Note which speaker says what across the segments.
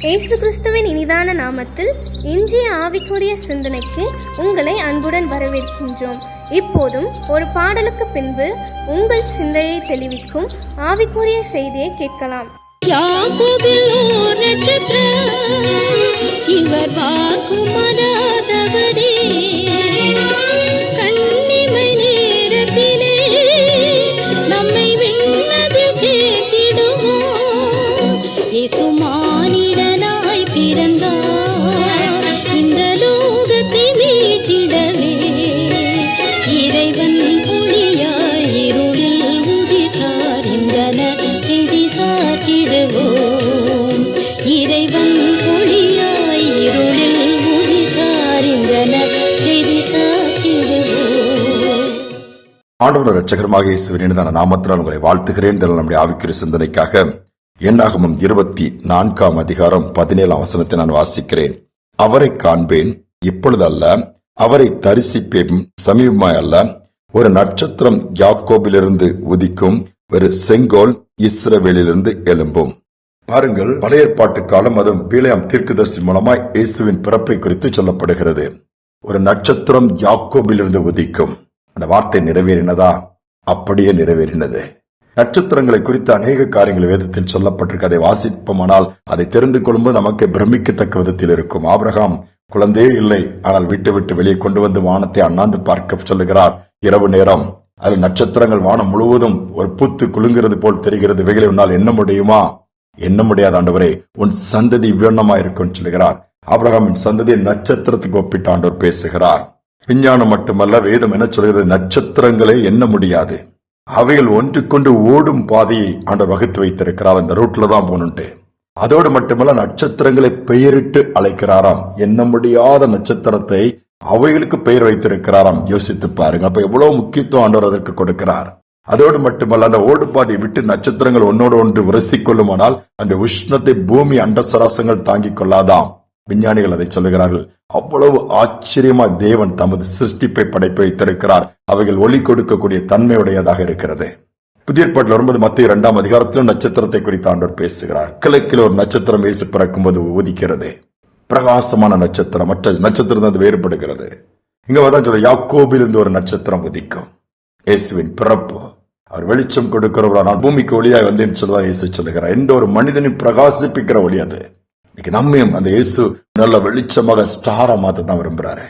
Speaker 1: இயேசு கிறிஸ்துவின் இனிதான நாமத்தில் இன்றைய ஆவிக்குரிய சிந்தனைக்கு உங்களை அன்புடன் வரவேற்கின்றோம். இப்போதும் ஒரு பாடலுக்கு பின்பு உங்கள் சிந்தையை தெளிவிக்கும் ஆவிக்குரிய செய்தியை கேட்கலாம்.
Speaker 2: யாக்கோபில் ஓர் நட்சத்திரம், இவர் வாக்கு மறாதவரே. கண்ணிமை நேரத்திலே நம்மை விண்ணதில் சேர்த்திடுவோம். இயேசு மானிடனாய் பிறந்தார், இந்த லோகத்தை மீட்டிடவே. இறைவன் ஒளியாய் இருளில் உதித்தார், இந்த நற்செய்தி சாற்றிடுவோம். இறைவன் ஒளியாய் இருளில் உதித்தார், இந்த நற்செய்தி சாற்றிடுவோம்.
Speaker 3: ஆண்டவர் இரட்சகருமாக இயேசுவின் இனிதான நாமத்தினால் உங்களை வாழ்த்துகிறேன். நம்முடைய ஆவிக்குரிய சிந்தனைக்காக என்னாகமம் 24 அதிகாரம் 17 வசனத்தை நான் வாசிக்கிறேன். அவரை காண்பேன், இப்பொழுது அல்ல, அவரை தரிசிப்பேன், சமீபமாய் அல்ல. ஒரு நட்சத்திரம் யாக்கோபிலிருந்து உதிக்கும், ஒரு செங்கோல் இஸ்ரவேலிலிருந்து எழும்பும். பாருங்கள், பழைய ஏற்பாட்டு காலம், அதுவும் பிலேயாம் தீர்க்கதரிசி மூலமாய் இயேசுவின் பிறப்பை குறித்து சொல்லப்படுகிறது. ஒரு நட்சத்திரம் யாக்கோபிலிருந்து உதிக்கும். அந்த வார்த்தை நிறைவேறினதா? அப்படியே நிறைவேறினது. நட்சத்திரங்களை குறித்து அநேக காரியங்கள் வேதத்தில் சொல்லப்பட்டிருக்கு. அதை வாசிப்போமானால் அதை தெரிந்து கொள்ளும்போது நமக்கு பிரமிக்கத்தக்க விதத்தில் இருக்கும். ஆபிரகாம் குழந்தையே இல்லை, ஆனால் விட்டு வெளியே கொண்டு வந்து வானத்தை அண்ணாந்து பார்க்க சொல்லுகிறார். இரவு நேரம் அதில் நட்சத்திரங்கள் வானம் முழுவதும் ஒரு பூத்து குலுங்கிறது போல் தெரிகிறது. இவைகளை உன்னால் எண்ண முடியுமா? எண்ண முடியாத ஆண்டவரே, உன் சந்ததி இவ்வண்ணமா இருக்கும் சொல்லுகிறார். ஆபிரகாமின் சந்ததியை நட்சத்திரத்துக்கு ஒப்பிட்டு ஆண்டவர் பேசுகிறார். விஞ்ஞானம் மட்டுமல்ல, வேதம் என்ன சொல்கிறது? நட்சத்திரங்களை எண்ண முடியாது. அவைகள் ஒன்றுக்கொண்டு ஓடும் பாதையை ஆண்டவர் வகுத்து வைத்திருக்கிறார். அந்த ரூட்ல தான் போகணுன்ட்டு. அதோடு மட்டுமல்ல, நட்சத்திரங்களை பெயரிட்டு அழைக்கிறாராம். எண்ண முடியாத நட்சத்திரத்தை அவைகளுக்கு பெயர் வைத்திருக்கிறாராம். யோசித்து பாருங்க. அப்ப எவ்வளவு முக்கியத்துவம் ஆண்டவர் அதற்கு கொடுக்கிறார். அதோடு மட்டுமல்ல, அந்த ஓடு பாதையை விட்டு நட்சத்திரங்கள் ஒன்னோடு ஒன்று உரசிக் கொள்ளுமானால் அந்த உஷ்ணத்தை பூமி அண்டசராசங்கள் தாங்கிக் கொள்ளாதாம். விஞ்ஞானிகள் அதை சொல்லுகிறார்கள். அவ்வளவு ஆச்சரியமா தேவன் தமது சிருஷ்டிப்பை படைப்பு வைத்திருக்கிறார். அவைகள் ஒளி கொடுக்கக்கூடிய தன்மையுடையதாக இருக்கிறது. புதிய ஏற்பாட்டில் வரும்போது மத்திய 2 அதிகாரத்திலும் நட்சத்திரத்தை குறித்து ஆண்டவர் பேசுகிறார். கிழக்கில் ஒரு நட்சத்திரம் இயேசு பிறக்கும்போது உதிக்கிறது. பிரகாசமான நட்சத்திரம், மற்ற நட்சத்திரம் அது வேறுபடுகிறது. இங்க தான் சொல்ல, யாக்கோபிலிருந்து ஒரு நட்சத்திரம் உதிக்கும். இயேசுவின் பிறப்பு, அவர் வெளிச்சம் கொடுக்கிறவரானால் பூமிக்கு ஒளியாய் வந்தேன்னு சொல்லதான் இயேசு சொல்லுகிறார். எந்த ஒரு மனிதனையும் பிரகாசிப்பிக்கிற ஒளி அது. இன்னைக்கு நம்மையும் அந்த இயேசு நல்ல வெளிச்சமாக ஸ்டாரா மாத்த தான் விரும்புறாரு.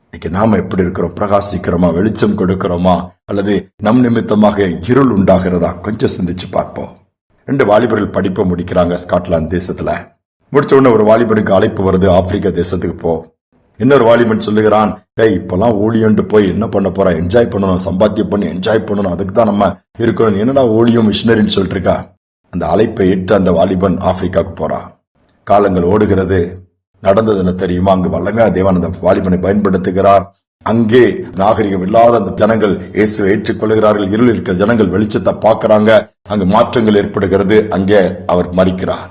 Speaker 3: இன்னைக்கு நாம எப்படி இருக்கிறோம்? பிரகாசிக்கிறோமா? வெளிச்சம் கொடுக்கிறோமா? அல்லது நம் நிமித்தமாக இருள் உண்டாகிறதா? கொஞ்சம் சிந்திச்சு பார்ப்போம். 2 வாலிபர்கள் படிப்பை முடிக்கிறாங்க ஸ்காட்லாந்து தேசத்துல. முடிச்ச உடனே ஒரு வாலிபருக்கு அழைப்பு வருது, ஆப்பிரிக்கா தேசத்துக்கு போ. இன்னொரு வாலிபன் சொல்லுகிறான், இப்பெல்லாம் ஊழியன்ட்டு போய் என்ன பண்ண போறா? என்ஜாய் பண்ணணும், சம்பாத்தியம் பண்ணி என்ஜாய் பண்ணணும், அதுக்கு தான் நம்ம இருக்கணும். என்னடா ஊழியம், மிஷினரின்னு சொல்லிட்டு இருக்கா. அந்த அழைப்பை ஏற்று அந்த வாலிபன் ஆப்பிரிக்காவுக்கு போறான். காலங்கள் ஓடுகிறது. நடந்தது என்ன தெரியுமா? அங்கு வல்லமையா தேவன் அந்த வாலிபனை பயன்படுத்துகிறார். அங்கே நாகரிகம் இல்லாத அந்த ஜனங்கள் இயேசுவை ஏற்றுக்கொள்கிறார்கள். இருள் இருக்கிற ஜனங்கள் வெளிச்சத்தை பார்க்கிறாங்க. அங்கு மாற்றங்கள் ஏற்படுகிறது. அங்கே அவர் மரிக்கிறார்.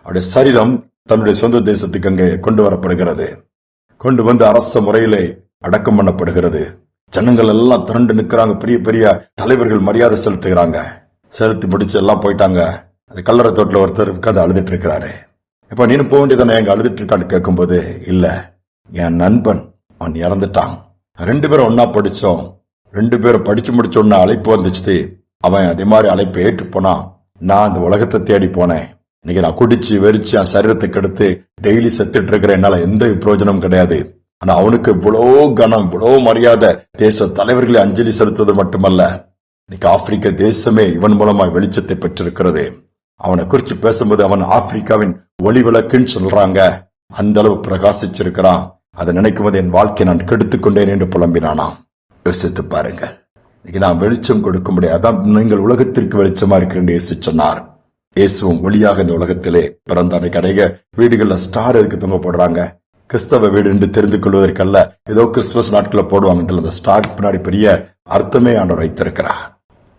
Speaker 3: அவருடைய சரீரம் தன்னுடைய சொந்த தேசத்துக்கு அங்கே கொண்டு வரப்படுகிறது. கொண்டு வந்து அரச முறையிலே அடக்கம் பண்ணப்படுகிறது. ஜனங்கள் எல்லாம் திரண்டு நிற்கிறாங்க. பெரிய பெரிய தலைவர்கள் மரியாதை செலுத்துகிறாங்க. செலுத்தி முடிச்சு எல்லாம் போயிட்டாங்க. அந்த கல்லறை தோட்டில் ஒருத்தர் உட்கார்ந்து அழுதுட்டு இருக்கிறாரு. இப்ப நீனு போக வேண்டியதானே, எங்க அழுதுட்டு இருக்கான்னு கேட்கும்போது, இல்ல, என் நண்பன் அவன் இறந்துட்டான். 2 பேரும் ஒன்னா படிச்சோம். 2 பேரும் படிச்சு முடிச்ச உடனே அழைப்பு வந்துச்சு. அவன் அதே மாதிரி அழைப்பை ஏற்று போனான். நான் அந்த உலகத்தை தேடி போனேன். இன்னைக்கு நான் குடிச்சு வெறிச்சு என் சரீரத்துக்கு எடுத்து டெய்லி செத்துட்டு இருக்கிறேன். என்னால எந்த பிரயோஜனம் கிடையாது. ஆனா அவனுக்கு இவ்வளோ கனம், இவ்வளோ மரியாதை. தேச தலைவர்களை அஞ்சலி செலுத்துவது மட்டுமல்ல, இன்னைக்கு ஆப்பிரிக்க தேசமே இவன் மூலமா வெளிச்சத்தை பெற்றிருக்கிறது. அவனை குறிச்சு பேசும்போது அவன் ஆப்பிரிக்காவின் ஒளி விளக்குன்னு சொல்றாங்க. அந்த அளவு பிரகாசிச்சிருக்கிறான். அதை நினைக்கும் போது என் வாழ்க்கையை நான் கெடுத்துக் கொண்டேன் என்று புலம்பினானாம். யோசித்து பாருங்க. இன்னைக்கு நான் வெளிச்சம் கொடுக்க முடியாது. அதான் நீங்கள் உலகத்திற்கு வெளிச்சமா இருக்கிறேன் இயேசு சொன்னார். இயேசுவும் ஒளியாக இந்த உலகத்திலே பிறந்தார். அநேக வீடுகள்ல ஸ்டார் எதுக்கு தொங்க போடுறாங்க? கிறிஸ்தவ வீடு என்று தெரிந்து கொள்வதற்கல்ல, ஏதோ கிறிஸ்துமஸ் நாட்களை போடுவாங்க. அந்த ஸ்டாருக்கு பின்னாடி பெரிய அர்த்தமே ஆண்டவர் வைத்திருக்கிறார்.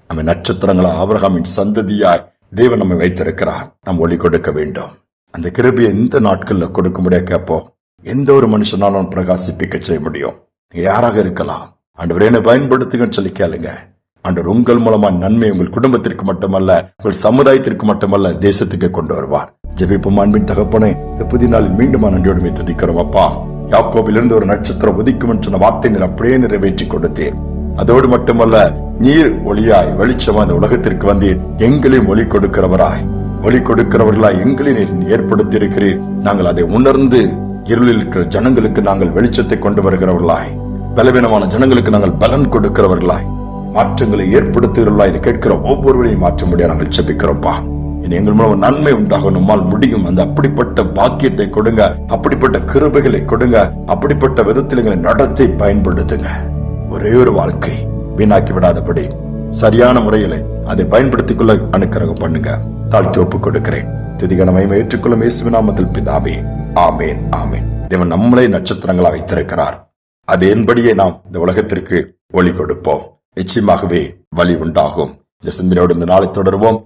Speaker 3: நம்ம நட்சத்திரங்களா ஆபிரகாமின் சந்ததியாய் தேவன் நம்மை வைத்திருக்கிறார். நாம் ஒளி கொடுக்க வேண்டும். அந்த கிருபையை இந்த நாட்கள்ல கொடுக்க முடியாது. கேட்போம். எந்த ஒரு மனுஷனாலும் பிரகாசிப்பிக்க செய்ய முடியும். யாராக இருக்கலாம். ஆண்டவரே என்னை பயன்படுத்துங்கன்னு சொல்லி கேளுங்க. ஆண்டவர் உங்கள் மூலமா நன்மை உங்கள் குடும்பத்திற்கு மட்டுமல்ல, உங்கள் சமுதாயத்திற்கு மட்டுமல்ல, தேசத்துக்கு கொண்டு வருவார். ஜெபிப்போம். அன்பின் தகப்பனே, இந்த புதிய நாளில் மீண்டும் நன்றியோடு துதிக்கிறோம் அப்பா. யாக்கோபிலிருந்து ஒரு நட்சத்திரம் உதிக்கும் என்று சொன்ன வார்த்தை நீர் அப்படியே நிறைவேற்றி கொடுத்தீர். அதோடு மட்டுமல்ல, நீர் ஒளியாய் வெளிச்சமா இந்த உலகத்திற்கு வந்தீர். எங்களையும் ஒளி கொடுக்கிறவராய், ஒளி கொடுக்கிறவர்களாய் எங்களை நீர் ஏற்படுத்தி இருக்கிறீர். நாங்கள் அதை உணர்ந்து இருளில் இருக்கிற ஜனங்களுக்கு நாங்கள் வெளிச்சத்தை கொண்டு வருகிறவர்களாய், பலவீனமான ஜனங்களுக்கு நாங்கள் பலன் கொடுக்கிறவர்களாய், மாற்றங்களை ஏற்படுத்துகிறவர்களாய் இதை கேட்கிற ஒவ்வொருவரையும் மாற்ற முடியாது நாங்கள் ஜெபிக்கிறோம்ப்பா. எங்கள் மூலம் நன்மை உண்டாக நம்மால் முடியும். அந்த அப்படிப்பட்ட பாக்கியத்தை கொடுங்க, அப்படிப்பட்ட கிருபைகளை கொடுங்க, அப்படிப்பட்ட விதத்தில் எங்களை நடத்தி பயன்படுத்துங்க. ஒரே ஒரு வாழ்க்கை வீணாக்கி விடாதபடி சரியான முறையில அதை பயன்படுத்திக் கொள்ள அனுக்கிரகம் பண்ணுங்க. தாழ்த்தி ஒப்புக் கொடுக்கிறேன். துதிகன மகிமை ஏற்றுக்கொள்ளும் இயேசுவின் நாமத்தில் பிதாவே, ஆமேன் ஆமேன். தேவன் நம்மளை நட்சத்திரங்களா வைத்திருக்கிறார். அதன்படியே நாம் இந்த உலகத்திற்கு ஒளி கொடுப்போம். நிச்சயமாகவே வழி உண்டாகும். இந்த சிந்தனையோடு இந்த நாளை தொடருவோம்.